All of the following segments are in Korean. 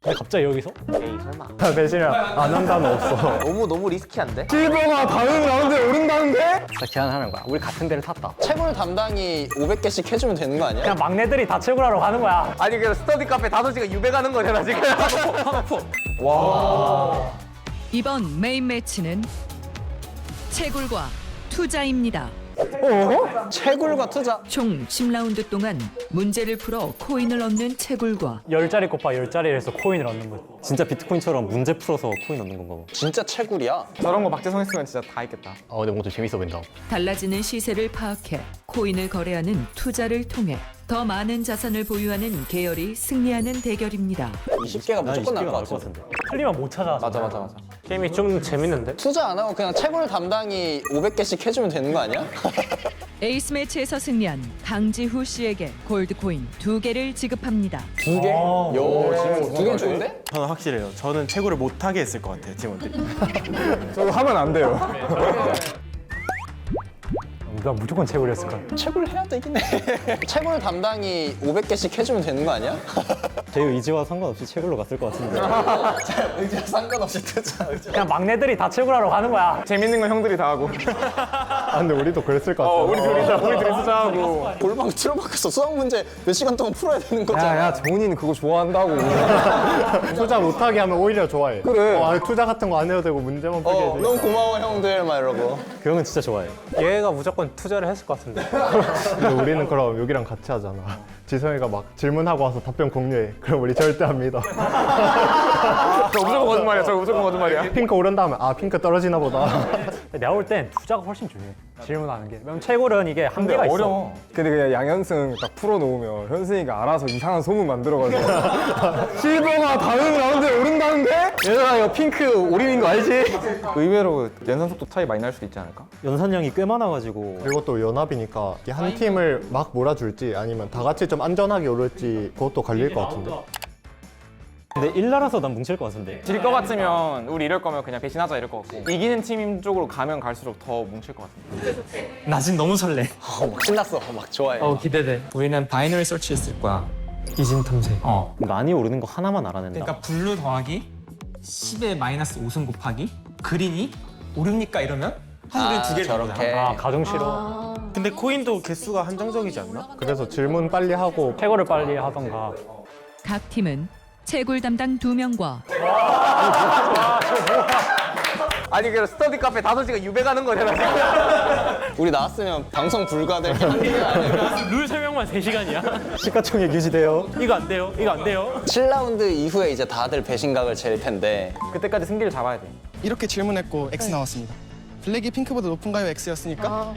근데 갑자기 여기서? 에이 설마. 배신이야. 안 한다는 없어. 너무 리스키한데? 실버가 다음 라운드에 오른다는데? 자, 제안하는 거야. 우리 같은 데를 탔다. 채굴 담당이 500개씩 해주면 되는 거 아니야? 그냥 막내들이 다 채굴하러 가는 거야. 아니 그 스터디 카페 5시간 유배가는 거잖아 지금. 이번 메인 매치는 채굴과 투자입니다. 채굴과 투자. 총 10라운드 동안 문제를 풀어 코인을 얻는 채굴과 10자리 곱하 10자리를 해서 코인을 얻는 거지. 진짜 비트코인처럼 문제 풀어서 코인 얻는 건가 봐. 진짜 채굴이야. 저런 거 박재성 했으면 진짜 다 했겠다. 근데 뭔가 좀 재밌어 보인다. 달라지는 시세를 파악해 코인을 거래하는 투자를 통해 더 많은 자산을 보유하는 계열이 승리하는 대결입니다. 20개가 무조건 나올 것 같은데. 틀리면 못 찾아. 맞아. 게임이 좀 재밌는데? 투자 안 하고 그냥 채굴 담당이 500개씩 해주면 되는 거 아니야? 에이스 매치에서 승리한 강지후 씨에게 골드코인 2개를 지급합니다. 2개? 요, 2개는 좋은데? 저는 확실해요. 저는 채굴을 못하게 했을 것 같아요, 팀원들이. 저거 하면 안 돼요. 나 무조건 채굴했을 거야. 채굴 해야 되긴 해. 채굴 담당이 500개씩 해주면 되는 거 아니야? 제 의지와 상관없이 채굴로 갔을 것 같은데. 의지와 상관없이 투자. 그냥 막내들이 다 채굴하러 가는 거야. 재밌는 건 형들이 다 하고. 아, 근데 우리도 그랬을 것 같아. 우리 둘이 투자하고. 골방 틀어박혀서 수학 문제 몇 시간 동안 풀어야 되는 거잖아. 야, 정훈이는 그거 좋아한다고. 투자 못하게 하면 오히려 좋아해. 그래. 투자 같은 거 안 해도 되고 문제만 풀게 해도 너무 고마워 형들 막 이러고. 그런 건 진짜 좋아해. 얘가 무조건 투자를 했을 것 같은데. 근데 우리는 그럼 여기랑 같이 하잖아. 지성이가 막 질문하고 와서 답변 공유해. 그럼 우리 절대 안 믿어. 저 무조건 거짓말이야. 핑크 오른다 하면 아 핑크 떨어지나 보다. 내가 볼 땐 투자가 훨씬 중요해. 질문하는 게. 왜냐면 채굴은 이게 한계가 있어. 어려워. 근데 그냥 양현승 딱 풀어놓으면 현승이가 알아서 이상한 소문 만들어가지고 실버가 다음 라운드에 오른다는데? 얘들아 이거 핑크 오림인 거 알지? 의외로 연산 속도 차이 많이 날 수도 있지 않을까? 연산량이 꽤 많아가지고. 그리고 또 연합이니까 이게 한 팀을 막 몰아줄지 아니면 다 같이 좀 안전하게 오를지 그것도 갈릴 것 같은데. 근데 1나라서 난 뭉칠 것 같은데. 질 것 같으면 우리 이럴 거면 그냥 배신하자 이럴 것 같고 이기는 팀 쪽으로 가면 갈수록 더 뭉칠 것 같은데. 나 지금 너무 설레. 막 신났어. 막 좋아해. 기대돼. 우리는 바이너리 서치했을 거야. 이진 탐색. 많이 오르는 거 하나만 알아낸다. 그러니까 블루 더하기 10의 마이너스 5승 곱하기 그린이 오릅니까 이러면 한국인 두 개를 저렇게. 아, 가정 싫어. 근데 코인도 개수가 한정적이지 않나? 그래서 질문 빨리 하고 채굴을 빨리 하던가. 각 팀은 채굴 담당 2명과 아니 그 스터디 카페 5시간 유배가는 거잖아 지금. 우리 나왔으면 방송 불가될 게 한계가 아니야. 룰 설명만 3시간이야. 시가총액 유지돼요. 이거 안 돼요. 이거 안 돼요. 7라운드 이후에 이제 다들 배신각을 잴 텐데. 그때까지 승기를 잡아야 돼. 이렇게 질문했고 X 나왔습니다. 블랙이 핑크보다 높은가요? X였으니까?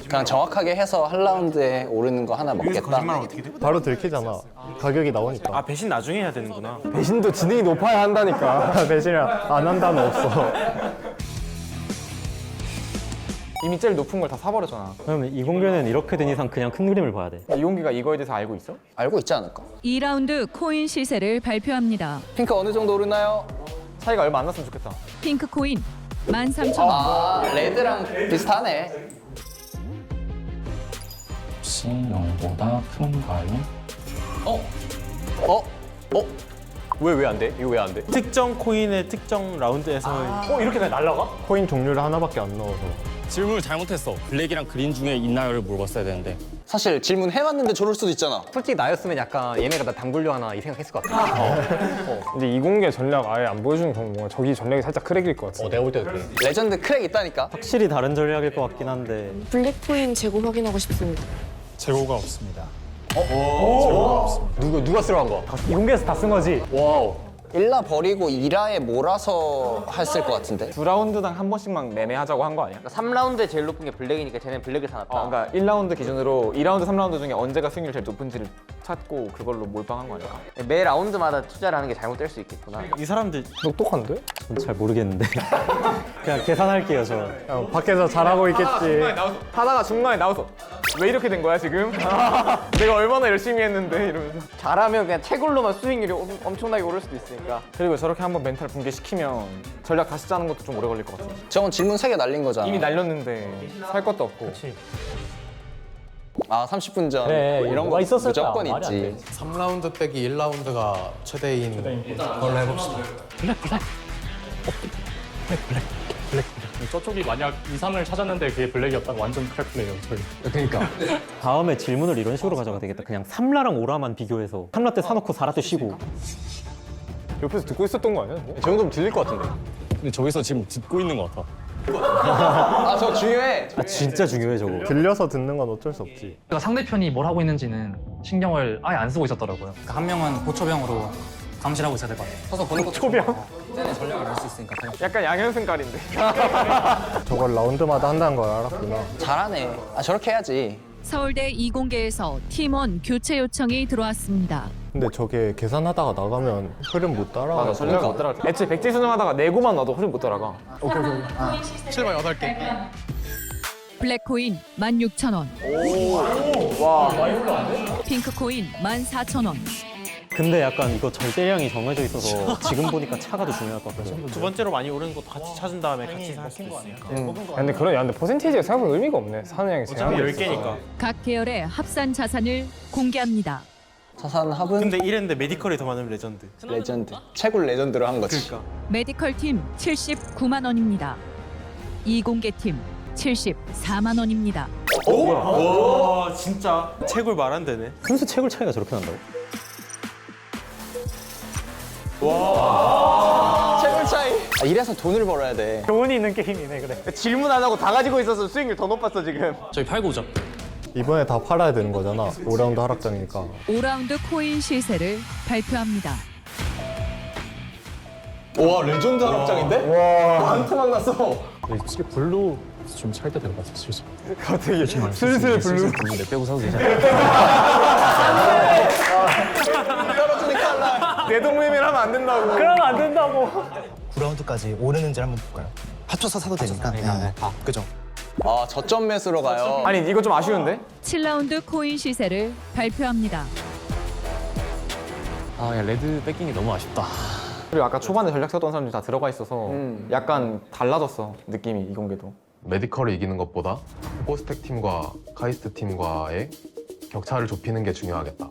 그냥 정확하게 해서 한 라운드에 오르는 거 하나 여기서 먹겠다. 거짓말하면 어떻게 돼? 바로 들키잖아. 가격이 나오니까. 아, 배신 나중에 해야 되는구나. 배신도 지능이 높아야 한다니까. 배신이야. 안 한다는 없어. 이미 제일 높은 걸 다 사버렸잖아. 그러면 이공계는 이렇게 된 이상 그냥 큰 그림을 봐야 돼. 이용기가 이거에 대해서 알고 있어? 알고 있지 않을까? 2라운드 코인 시세를 발표합니다. 핑크 어느 정도 오르나요? 차이가 얼마 안 났으면 좋겠다. 핑크 코인 13,000원, 아, 레드랑 비슷하네. 혹시 0보다 큰가요? 왜 안 돼? 이거 왜 안 돼? 특정 코인의 특정 라운드에서 이렇게 그냥 날라가? 코인 종류를 하나밖에 안 넣어서. 질문을 잘못했어. 블랙이랑 그린 중에 있나요를 물어봤어야 되는데. 사실 질문 해봤는데 저럴 수도 있잖아. 솔직히 나였으면 약간 얘네가 나 당불려 하나 이 생각했을 것 같아. 근데 이공계 전략 아예 안 보여주는 건 뭔가 저기 전략이 살짝 크랙일 것 같아. 내가 볼 때도 그래. 레전드 크랙 있다니까. 확실히 다른 전략일 것 같긴 한데. 블랙코인 재고 확인하고 싶습니다. 재고가 없습니다. 누가 쓰러 간 거야? 이공개에서 다 쓴 거지. 와우. 1라 버리고 2라에 몰아서 했을 것 같은데. 두 라운드당 한 번씩만 매매하자고 한 거 아니야? 3라운드에 제일 높은 게 블랙이니까 쟤는 블랙을 사놨다. 그러니까 1라운드 기준으로 2라운드, 3라운드 중에 언제가 승률 제일 높은지를 찾고 그걸로 몰빵한 거 아닐까? 매 라운드마다 투자를 하는 게 잘못될 수 있겠구나. 이 사람들 똑똑한데? 전 잘 모르겠는데. 그냥 계산할게요, 저. 밖에서 잘하고 있겠지. 하다가 중간에 나와서 왜 이렇게 된 거야 지금? 내가 얼마나 열심히 했는데 이러면서. 잘하면 그냥 채굴로만 수익률이 엄청나게 오를 수도 있으니까. 그리고 저렇게 한번 멘탈 붕괴시키면 전략 다시 짜는 것도 좀 오래 걸릴 것 같아. 저건 질문 3개 날린 거잖아. 이미 날렸는데 살 것도 없고. 아 30분 전 그래, 이런 뭐가 거 있었을까? 무조건 말이 안 있지. 3라운드 빼기 1라운드가 최대인 걸로 해봅시다. 저쪽이 만약 2, 3을 찾았는데 그게 블랙이었다면 완전 크랙 플레이예요, 저희. 다음에 질문을 이런 식으로 가져가 되겠다. 그냥 3라랑 5라만 비교해서 3라 때 사놓고 4라 때 쉬고. 옆에서 듣고 있었던 거 아니야? 저 정도면 들릴 것 같은데. 근데 저기서 지금 듣고 있는 것 같아. 아 저 중요해. 아, 진짜 중요해 저거. 들려서 듣는 건 어쩔 수 없지. 그러니까 상대편이 뭘 하고 있는지는 신경을 아예 안 쓰고 있었더라고요. 그러니까 한 명은 보초병으로 감시하고 있어야 될 것 같아요. 서서 보는 거 초병? 쟤네 전략을 알 수 있으니까. 약간 양현승 깔인데. 저걸 라운드마다 한다는 걸 알았구나. 잘하네. 아 저렇게 해야지. 서울대 이공계에서 팀원 교체 요청이 들어왔습니다. 근데 저게 계산하다가 나가면 흐름 못 따라가. 맞아, 전략을 못 따라가. 애초에 백지 수능하다가 내고만 놔도 흐름 못 따라가. 실버 8개. 블랙코인 16,000원. 와. 핑크코인 14,000원. 근데 약간 이거 절대량이 정해져 있어서 지금 보니까 차가 더 중요할 것 같아요. 두 번째로 많이 오르는 것도 같이 찾은 다음에 같이 살 수도 있으니까. 근데 그런, 야, 근데 퍼센테이지가 생각보다 의미가 없네. 사는 양이 어차피 10개니까. 각 계열의 합산 자산을 공개합니다. 자산 합은 근데 이랬는데 메디컬이 더 많으면 레전드. 레전드. 채굴 레전드로 한 거지. 그러니까. 메디컬 팀 79만 원입니다. 이공계 팀 74만 원입니다. 와 진짜 채굴 말 안 되네. 순수 채굴 차이가 저렇게 난다고? 채굴 차이. 아, 이래서 돈을 벌어야 돼. 교훈이 있는 게임이네 그래. 질문 안 하고 다 가지고 있어서 수익률 더 높았어 지금. 저희 팔고 오죠. 이번에 다 팔아야 되는 거잖아. 5라운드 하락장이니까. 5라운드 코인 시세를 발표합니다. 와 레전드 합장인데? 와 한트만 났어. 솔직히 블루 좀 살 때 될 것 같아요, 슬슬. 갑자기 슬슬 블루. 블루 내 빼고 사도 되잖아. 내 동맹을 하면 안 된다고. 그러면 안 된다고. 9라운드까지 오르는지 한번 볼까요? 합쳐서 사도 되니까. 그죠? 아 저점 매수로 가요. 아니 이거 좀 아쉬운데? 7라운드 코인 시세를 발표합니다. 아, 야, 레드 뺏긴 게 너무 아쉽다. 그리고 아까 초반에 전략 세웠던 사람들이 다 들어가 있어서 약간 달라졌어 느낌이 이공계도. 메디컬을 이기는 것보다 포스텍 팀과 카이스트 팀과의 격차를 좁히는 게 중요하겠다.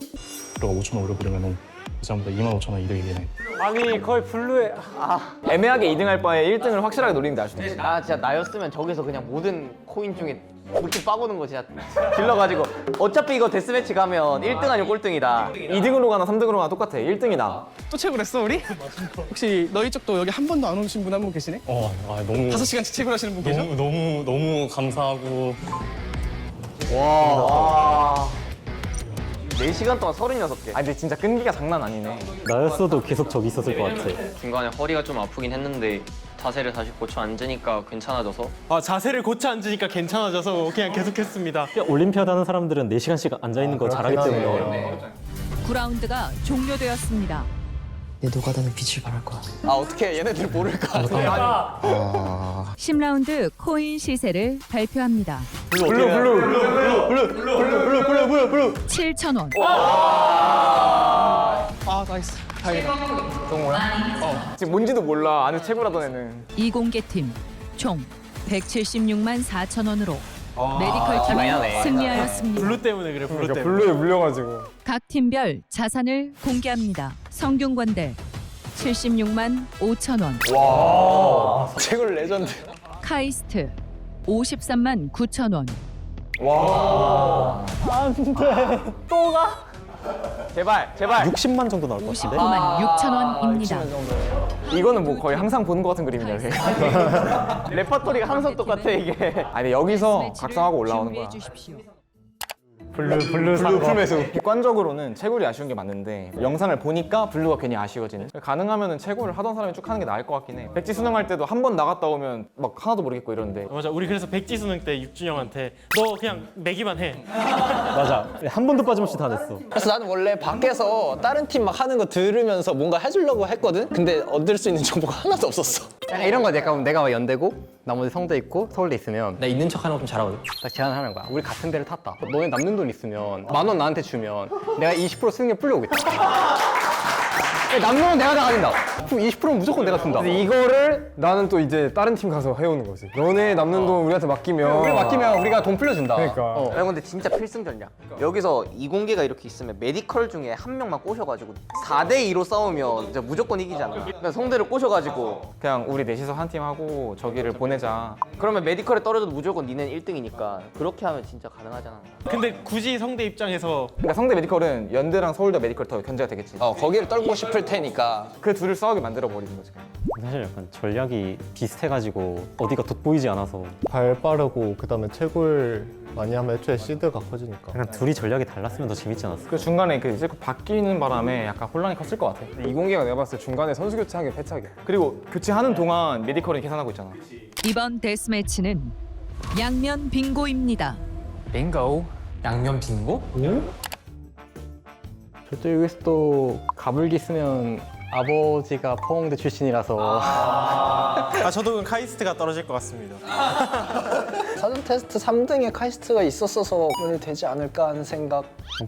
그리고 5,000원 오래 부르면은 이 사람보다 25,000원 이득이네. 아니 거의 블루에 애매하게 2등 할 바에 1등을 확실하게 노리는 게 아쉽지. 아 진짜 나였으면 저기서 그냥 모든 코인 중에 이렇게 빠보는 거 진짜 길러가지고 어차피 이거 데스매치 가면 1등 아니면 꼴등이다. 2등으로 가나 3등으로 가나 똑같아. 1등이 나. 또 채굴했어 우리? 혹시 너희 쪽도 여기 한 번도 안 오신 분 한 분 계시네? 아, 너무 5시간씩 채굴하시는 분 계셔? 너무 감사하고. 와. 4시간 동안 36개. 아 근데 진짜 끈기가 장난 아니네. 나였어도 계속 저기 있었을 것 같아. 중간에 허리가 좀 아프긴 했는데 자세를 다시 고쳐 앉으니까 괜찮아져서. 아 자세를 고쳐 앉으니까 괜찮아져서 그냥 계속했습니다. 올림피아드 하는 사람들은 4시간씩 앉아있는 거 잘하기 때문에 9라운드가 종료되었습니다. 내 노가다는 빛을 발할 거야. 아 어떻게 얘네들 모를까? 10라운드 코인 시세를 발표합니다. 블루. 7,000원. 아 나이스. 다행이다. 지금 뭔지도 몰라. 안에 채굴하던 애는. 이공계 팀 총 176만 4천 원으로 메디컬 팀이 승리하였습니다. 블루 때문에 그래 블루 그러니까 때문에. 블루에 물려가지고. 각 팀별 자산을 공개합니다. 성균관대 76만 5천 원, 채굴 레전드. 카이스트 53만 9천 원, 제발 제발. 60만 정도 나올 것 같은데? 59만 6천 원입니다. 이거는 뭐 거의 항상 보는 것 같은 그림이네. 레퍼토리가 항상 똑같아 이게. 아니 여기서 각성하고 올라오는 거야. 블루 매수. 객관적으로는 채굴이 아쉬운 게 맞는데 영상을 보니까 블루가 괜히 아쉬워지는. 가능하면은 채굴을 하던 사람이 쭉 하는 게 나을 것 같긴 해. 백지 수능할 때도 한 번 나갔다 오면 막 하나도 모르겠고 이러는데. 맞아 우리 그래서 백지 수능 때 육준영한테 너 그냥 매기만 해. 맞아. 한 번도 빠짐없이 다 냈어. 그래서 나는 원래 밖에서 다른 팀 막 하는 거 들으면서 뭔가 해주려고 했거든? 근데 얻을 수 있는 정보가 하나도 없었어. 약간 이런 거 약간 내가 연대고 나머지 성대 있고 서울대 있으면 나 있는 척 하는 거 좀 잘하거든. 딱 제안하는 거야. 우리 같은 데를 탔다. 너네 남는 돈 있으면 10,000원 나한테 주면 내가 20% 수능에 불려오겠다. 남는 내가 다 가진다. 20%는 무조건 내가 준다. 근데 이거를 나는 또 이제 다른 팀 가서 해오는 거지. 너네 남는 돈 우리한테 맡기면 우리 맡기면 우리가 돈 풀려준다. 그러니까. 야, 근데 진짜 필승 전략. 여기서 이공계가 이렇게 있으면 메디컬 중에 한 명만 꼬셔가지고 4대2로 싸우면 진짜 무조건 이기잖아. 그러니까 성대를 꼬셔가지고 그냥 우리 넷이서 한 팀 하고 저기를 보내자. 그러면 메디컬에 떨어져도 무조건 니는 1등이니까 그렇게 하면 진짜 가능하잖아. 근데 굳이 성대 입장에서 그러니까 성대 메디컬은 연대랑 서울대 메디컬 더 견제가 되겠지. 거기를 떨고 싶을 테니까. 그 둘을 싸우게 만들어 버리는 거지. 사실 약간 전략이 비슷해가지고 어디가 돋보이지 않아서 발 빠르고 그다음에 채굴 많이 하면 애초에 시드가 커지니까. 약간 둘이 전략이 달랐으면 더 재밌지 않았어? 그 중간에 그 이제 바뀌는 바람에 약간 혼란이 컸을 것 같아. 이공계가 내가 봤을 때 중간에 선수 교체하기 패착이야. 그리고 교체하는 동안 메디컬은 계산하고 있잖아. 이번 데스매치는 양면 빙고입니다. 빙고? 양면 빙고? 저쪽 여기서 또 가불기 쓰면 아버지가 포항대 출신이라서 저도 그럼 카이스트가 떨어질 것 같습니다. 사전 테스트 3등에 카이스트가 있었어서 오늘 되지 않을까 하는 생각.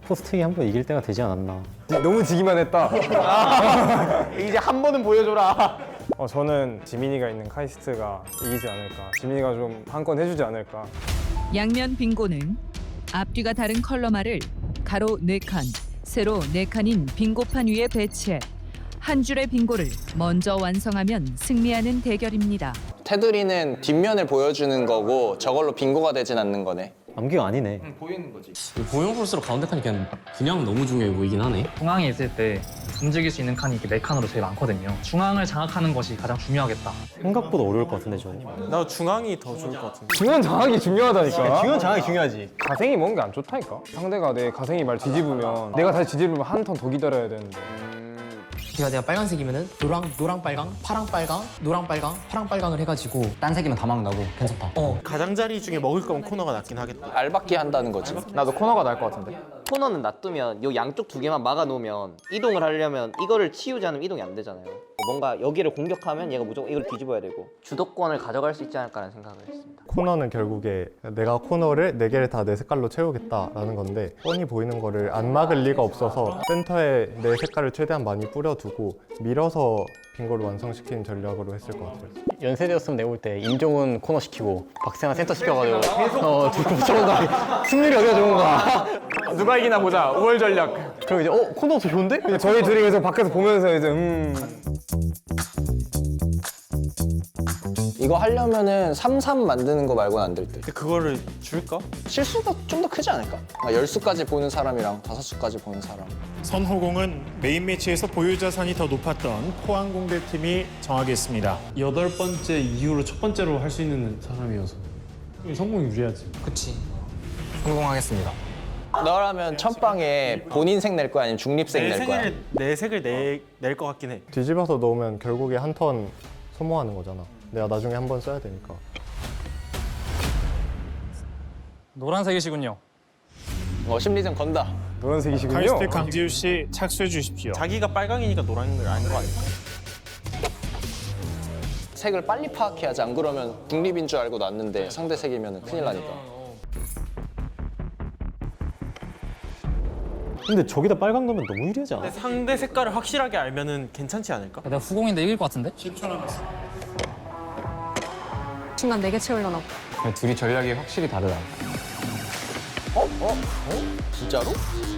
포스팅이 한 번 이길 때가 되지 않았나. 너무 지기만 했다. 이제 한 번은 보여줘라. 저는 지민이가 있는 카이스트가 이기지 않을까. 지민이가 좀 한 건 해주지 않을까. 양면 빙고는 앞뒤가 다른 컬러말을 가로 4칸, 세로 4칸인 빙고판 위에 배치해 한 줄의 빙고를 먼저 완성하면 승리하는 대결입니다. 테두리는 뒷면을 보여주는 거고 저걸로 빙고가 되진 않는 거네. 암기가 아니네. 보이는 거지. 보형 볼수록 가운데 칸이 그냥 너무 중요해 보이긴 하네. 중앙에 있을 때 움직일 수 있는 칸이 이렇게 4칸으로 제일 많거든요. 중앙을 장악하는 것이 가장 중요하겠다. 생각보다 어려울 것 같은데 저. 나 중앙이 더 좋을 것 같은데. 중요한 장악이 중요하다니까. 중요한 장악이 중요하지. 가생이 먹는 게 안 좋다니까. 상대가 내 가생이 말 뒤집으면 내가 다시 뒤집으면 한 턴 더 기다려야 되는데. 내가 빨간색이면은 노랑 빨강, 파랑 빨강, 노랑 빨강, 파랑 빨강을 해가지고 딴 색이면 다 막 나고 괜찮다. 가장자리 중에 먹을 거면 코너가 낫긴 하겠다. 알박기 한다는 거지. 나도 코너가 나을 것 같은데. 코너는 놔두면 요 양쪽 두 개만 막아놓으면 이동을 하려면 이거를 치우지 않으면 이동이 안 되잖아요. 뭔가 여기를 공격하면 얘가 무조건 이걸 뒤집어야 되고 주도권을 가져갈 수 있지 않을까라는 생각을 했습니다. 코너는 결국에 내가 코너를 4개를 다 내 색깔로 채우겠다라는 건데 뻔히 보이는 거를 안 막을 리가 없어서 센터에 내 색깔을 최대한 많이 뿌려두고 밀어서 빙고를 완성시키는 전략으로 했을 것 같아요. 연세대였으면 내가 볼 때 임종훈 코너 시키고 박세나 센터 시켜가지고 둘 붙여본다. 승률이 어디가 좋은가. 누가 이기나 보자. 5월 전략. 그럼 이제 코너 더 좋은데? 근데 저희 둘이 그래서 밖에서 보면서 이제 이거 하려면은 3-3 만드는 거 말고는 안 될 듯. 근데 그거를 줄까? 실수가 좀 더 크지 않을까? 10수까지 보는 사람이랑 5수까지 보는 사람. 선호공은 메인 매치에서 보유 자산이 더 높았던 포항공대 팀이 정하겠습니다. 8번째 이후로 첫 번째로 할 수 있는 사람이어서 성공이 유리하지. 그치. 성공하겠습니다. 너라면 첫 방에 본인 색 낼 거야 아니면 중립색 낼 거야? 내 색을 낼 것 같긴 해. 뒤집어서 넣으면 결국에 한 턴 소모하는 거잖아. 내가 나중에 한 번 써야 되니까. 노란색이시군요. 심리전 건다. 노란색이시군요. 카이스트 강지우 씨 착수해 주십시오. 자기가 빨강이니까 노랑인 걸 아는 거 아닐까? 색을 빨리 파악해야지. 안 그러면 중립인 줄 알고 놨는데 상대 색이면 큰일 나니까. 근데 저기다 빨강 넣으면 너무 유리하지 않아? 근데 상대 색깔을 확실하게 알면은 괜찮지 않을까? 내가 후공인데 이길 것 같은데? 순간 4개 채우려나 보다. 둘이 전략이 확실히 다르다. 진짜로?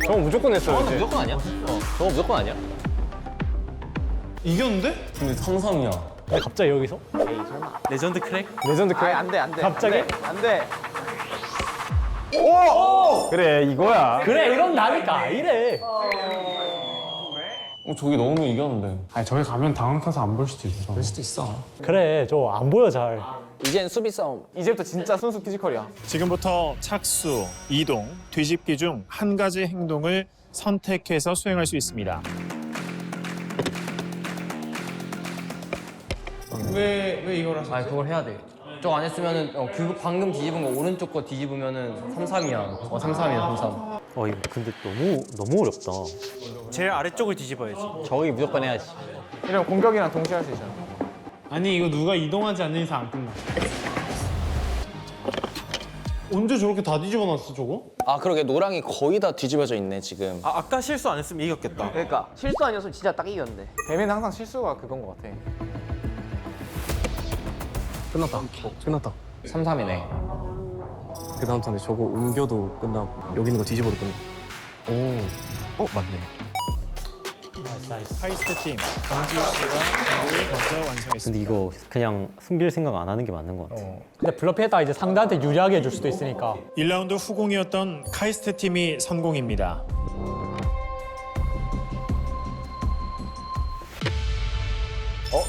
저거 무조건 했어요. 저거 무조건 아니야? 저거 무조건 아니야? 이겼는데? 근데 3-3이야. 갑자기 여기서? 레전드 크랙? 레전드 크랙. 안 돼, 안 돼. 갑자기? 안 돼. 그래 이거야. 그래 이건 나니까 이래. 저기 넣으면 이겼는데. 아니 저기 가면 당황 타서 안 볼 수도 있어. 그럴 수도 있어. 그래 저 안 보여 잘. 이젠 수비 싸움. 이제부터 진짜 순수 피지컬이야. 지금부터 착수, 이동, 뒤집기 중 한 가지 행동을 선택해서 수행할 수 있습니다. 왜 이걸 하셨지? 아 그걸 해야 돼. 저거 안 했으면은 그거 방금 뒤집은 거 오른쪽 거 뒤집으면은 3-3이야. 3-3이야 3-3. 이거 근데 너무 어렵다. 제일 아래쪽을 뒤집어야지. 저기 무조건 해야지. 이러면 공격이랑 동시에 할 수 있잖아. 아니 이거 누가 이동하지 않는 이상 안 끝나. 언제 저렇게 다 뒤집어놨어 저거? 아 그러게 노랑이 거의 다 뒤집어져 있네 지금. 아까 실수 안 했으면 이겼겠다. 그러니까 실수 아니었으면 진짜 딱 이겼는데. 뱀은 항상 실수가 그건 것 같아. 끝났다. 끝났다. 3-3이네. 그 다음 턴에 저거 옮겨도 끝나고 여기 있는 거 뒤집어도 끝나. 맞네. 카이스트 팀 정지우 씨가 빙고를 먼저 완성했습니다. 근데 이거 그냥 숨길 생각 안 하는 게 맞는 것 같아. 근데 블러피했다가 이제 상대한테 유리하게 해줄 수도 있으니까. 1라운드 후공이었던 카이스트 팀이 성공입니다.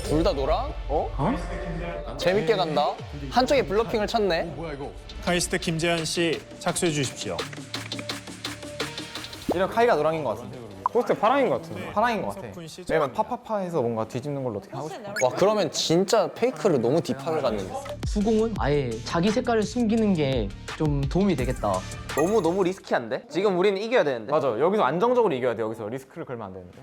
둘 다 노랑? 재밌게 간다. 한쪽에 블러핑을 쳤네. 카이스트 김재환 씨 착수해 주십시오. 이런 카이가 노랑인 것 같은데. 포스트 파랑인 것 같은데. 파랑인 것 같아. 왜냐면 파파파해서 뭔가 뒤집는 걸로 어떻게 하고 싶어. 와 그러면 진짜 페이크를 너무 딥하게 갔는데. 후공은 아예 자기 색깔을 숨기는 게 좀 도움이 되겠다. 너무 리스키한데? 지금 우리는 이겨야 되는데. 맞아. 여기서 안정적으로 이겨야 돼. 여기서 리스크를 걸면 안 되는데.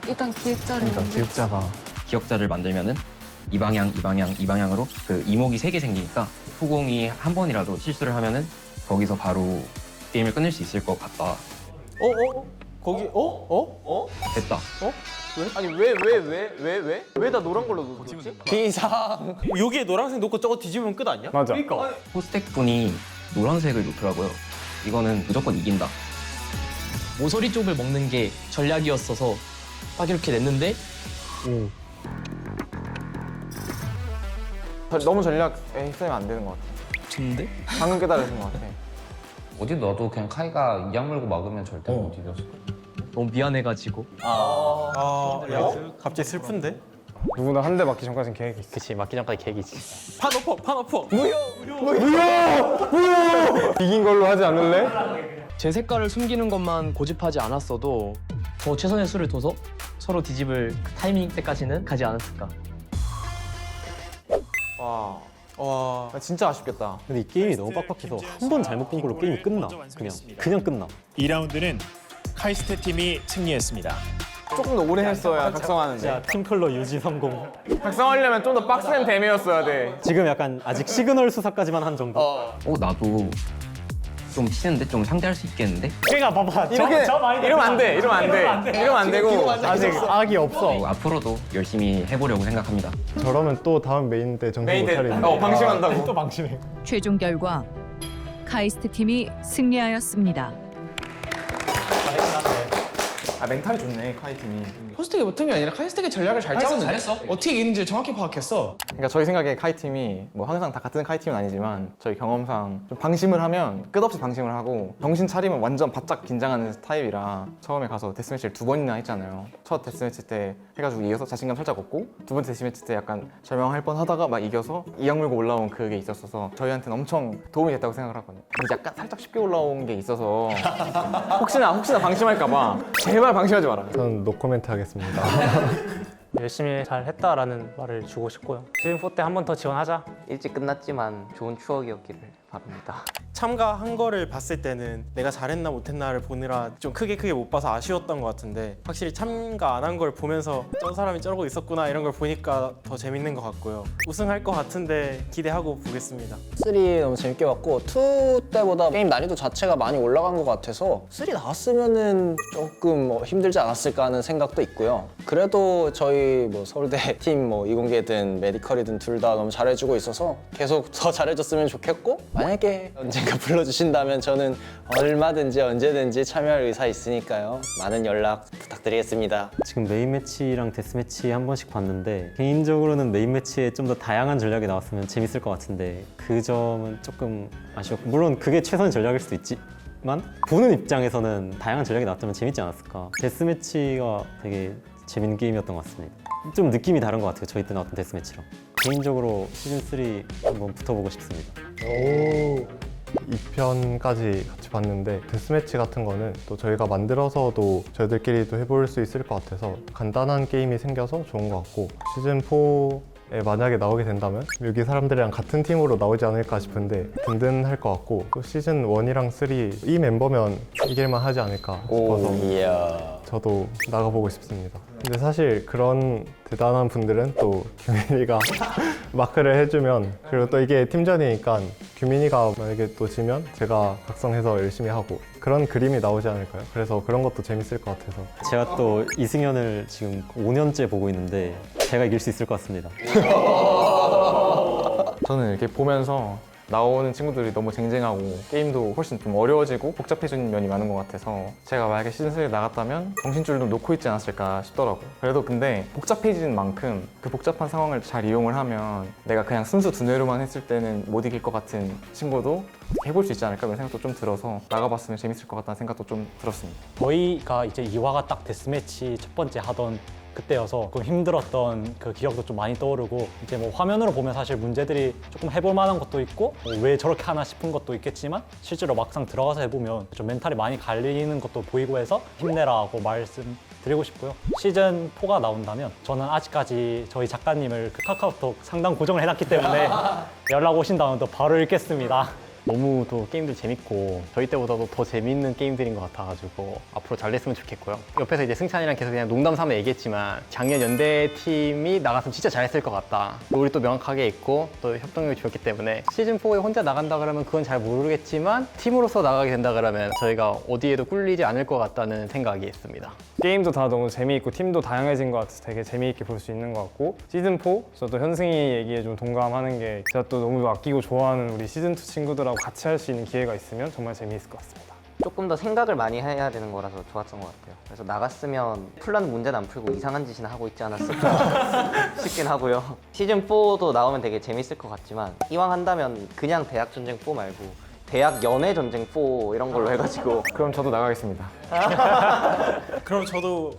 일단 기획자를 기억자를 만들면은 이 방향, 이 방향, 이 방향으로 그 이목이 3개 생기니까 후공이 한 번이라도 실수를 하면은 거기서 바로 게임을 끝낼 수 있을 것 같다. 거기 됐다. 아니 왜 다 노란 걸로 놓지? 비상. 여기에 노란색 놓고 저거 뒤집으면 끝 아니야? 맞아. 호스텍 분이 노란색을 놓더라고요. 이거는 무조건 이긴다. 모서리 쪽을 먹는 게 전략이었어서 딱 이렇게 냈는데 너무 전략에 쓰면 안 되는 것 같아. 좋은데? 방금 깨달으신 것 같아. 어디 놔도 그냥 카이가 이악 물고 막으면 절대 못 이겼을 거야. 너무 미안해가지고. 갑자기 슬픈데? 누구나 한 대 맞기 전까지는 계획이 있어. 그치, 맞기 전까지 계획이지. 판 엎어. 이긴 걸로 하지 않을래? 제 색깔을 숨기는 것만 고집하지 않았어도 더 최선의 수를 둬서 서로 뒤집을 그 타이밍 때까지는 가지 않았을까. 와, 진짜 아쉽겠다. 근데 이 게임이 너무 빡빡해서 한 번 잘못 본 걸로 게임이 끝나. 그냥 끝나. 2라운드는 카이스트 팀이 승리했습니다. 조금 더 오래 했어야 각성하는데. 팀 컬러 유지 성공. 각성하려면 좀 더 빡센 뱀이었어야 돼. 지금 약간 아직 시그널 수사까지만 한 정도. 나도 좀 치는데 좀 상대할 수 있겠는데? 그러니까 봐봐. 이렇게 이러면 안 돼. 이러면 안 되고. 아직 악이 없어. 앞으로도 열심히 해보려고 생각합니다. 저러면 또 다음 메인 때 정신 못 메인 차리는. 방심한다고. 또 방심해. 최종 결과 카이스트 팀이 승리하였습니다. 멘탈이 좋네, 카이 팀이. 호스텍이 못한 게 아니라 카이스텍의 전략을 잘 짜왔는데 어떻게 이기는지 정확히 파악했어. 그러니까 저희 생각에 카이 팀이 뭐 항상 다 같은 카이 팀은 아니지만 저희 경험상 좀 방심을 하면 끝없이 방심을 하고 정신 차리면 완전 바짝 긴장하는 타입이라 처음에 가서 데스매치를 2번이나 했잖아요. 첫 데스매치 때 해가지고 이겨서 자신감 살짝 얻고 두 번째 데스매치 때 약간 절망할 뻔 하다가 막 이겨서 이악 물고 올라온 그게 있었어서 저희한테는 엄청 도움이 됐다고 생각을 하거든요. 근데 약간 살짝 쉽게 올라온 게 있어서 혹시나 방심할까 봐 제발 방심하지 마라. 저는 노코멘트 하겠습니다. 열심히 잘 했다라는 말을 주고 싶고요. 시즌4 때 한 번 더 지원하자. 일찍 끝났지만 좋은 추억이었기를 바랍니다. 참가한 거를 봤을 때는 내가 잘했나 못했나를 보느라 좀 크게 못 봐서 아쉬웠던 것 같은데 확실히 참가 안 한 걸 보면서 저 사람이 저러고 있었구나 이런 걸 보니까 더 재밌는 것 같고요. 우승할 것 같은데 기대하고 보겠습니다. 3 너무 재밌게 봤고 2 때보다 게임 난이도 자체가 많이 올라간 것 같아서 3 나왔으면은 조금 힘들지 않았을까 하는 생각도 있고요. 그래도 저희 뭐 서울대 팀 뭐 이공계든 메디컬이든 둘 다 너무 잘해주고 있어서 계속 더 잘해줬으면 좋겠고 만약에 언젠가 불러주신다면 저는 얼마든지 언제든지 참여할 의사 있으니까요. 많은 연락 부탁드리겠습니다. 지금 메인 매치랑 데스 매치 한 번씩 봤는데 개인적으로는 메인 매치에 좀 더 다양한 전략이 나왔으면 재밌을 것 같은데 그 점은 조금 아쉬웠고 물론 그게 최선의 전략일 수도 있지만 보는 입장에서는 다양한 전략이 나왔다면 재밌지 않았을까. 데스 매치가 되게 재밌는 게임이었던 것 같습니다. 좀 느낌이 다른 것 같아요. 저희 때 나왔던 데스 매치랑. 개인적으로 시즌3 한번 붙어보고 싶습니다. 2편까지 같이 봤는데 데스매치 같은 거는 또 저희가 만들어서도 저희들끼리도 해볼 수 있을 것 같아서 간단한 게임이 생겨서 좋은 것 같고 시즌4에 만약에 나오게 된다면 여기 사람들이랑 같은 팀으로 나오지 않을까 싶은데 든든할 것 같고 또 시즌1이랑 3 이 멤버면 이길만 하지 않을까 싶어서 이야. 저도 나가보고 싶습니다. 근데 사실 그런 대단한 분들은 또 규민이가 마크를 해주면, 그리고 또 이게 팀전이니까 규민이가 만약에 또 지면 제가 각성해서 열심히 하고 그런 그림이 나오지 않을까요? 그래서 그런 것도 재밌을 것 같아서. 제가 또 이승현을 지금 5년째 보고 있는데 제가 이길 수 있을 것 같습니다. 저는 이렇게 보면서 나오는 친구들이 너무 쟁쟁하고 게임도 훨씬 좀 어려워지고 복잡해지는 면이 많은 것 같아서 제가 만약에 시즌3에 나갔다면 정신줄을 좀 놓고 있지 않았을까 싶더라고요. 그래도 근데 복잡해지는 만큼 그 복잡한 상황을 잘 이용을 하면 내가 그냥 순수 두뇌로만 했을 때는 못 이길 것 같은 친구도 해볼 수 있지 않을까 이런 생각도 좀 들어서 나가봤으면 재밌을 것 같다는 생각도 좀 들었습니다. 저희가 이제 2화가 딱 데스매치 첫 번째 하던 그때여서 좀 힘들었던 그 기억도 좀 많이 떠오르고, 이제 뭐 화면으로 보면 사실 문제들이 조금 해볼 만한 것도 있고 왜 저렇게 하나 싶은 것도 있겠지만 실제로 막상 들어가서 해보면 좀 멘탈이 많이 갈리는 것도 보이고 해서 힘내라고 말씀드리고 싶고요. 시즌 4가 나온다면 저는 아직까지 저희 작가님을 그 카카오톡 상담 고정을 해놨기 때문에 연락 오신다면 또 바로 읽겠습니다. 너무 또 게임들 재밌고 저희 때보다도 더 재밌는 게임들인 것 같아가지고 앞으로 잘 됐으면 좋겠고요. 옆에서 이제 승찬이랑 계속 그냥 농담 삼아 얘기했지만 작년 연대 팀이 나갔으면 진짜 잘했을 것 같다. 롤이 또 명확하게 있고 또 협동력이 좋았기 때문에 시즌 4에 혼자 나간다 그러면 그건 잘 모르겠지만 팀으로서 나가게 된다 그러면 저희가 어디에도 꿀리지 않을 것 같다는 생각이 있습니다. 게임도 다 너무 재미있고 팀도 다양해진 것 같아서 되게 재미있게 볼 수 있는 것 같고, 시즌4 저도 현승이 얘기에 좀 동감하는 게 제가 또 너무 아끼고 좋아하는 우리 시즌2 친구들하고 같이 할 수 있는 기회가 있으면 정말 재미있을 것 같습니다. 조금 더 생각을 많이 해야 되는 거라서 좋았던 것 같아요. 그래서 나갔으면 풀라는 문제는 안 풀고 이상한 짓이나 하고 있지 않았을까 싶긴 하고요. 시즌 4도 나오면 되게 재밌을 것 같지만 이왕 한다면 그냥 대학 전쟁 4 말고 대학 연애 전쟁 4 이런 걸로 해가지고. 그럼 저도 나가겠습니다. 그럼 저도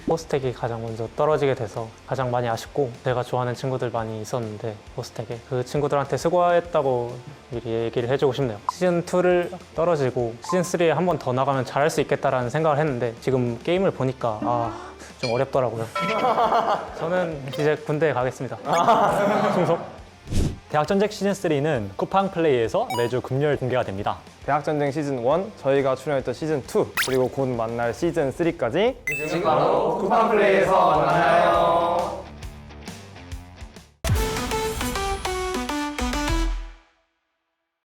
호스텍이 가장 먼저 떨어지게 돼서 가장 많이 아쉽고, 제가 좋아하는 친구들 많이 있었는데 호스텍에 그 친구들한테 수고했다고 미리 얘기를 해주고 싶네요. 시즌2를 떨어지고 시즌3에 한 번 더 나가면 잘할 수 있겠다라는 생각을 했는데 지금 게임을 보니까 좀 어렵더라고요. 저는 이제 군대에 가겠습니다. 충성. 대학전쟁 시즌3는 쿠팡 플레이에서 매주 금요일 공개가 됩니다. 대학전쟁 시즌1, 저희가 출연했던 시즌2, 그리고 곧 만날 시즌3까지 지금 바로 쿠팡 플레이에서 만나요.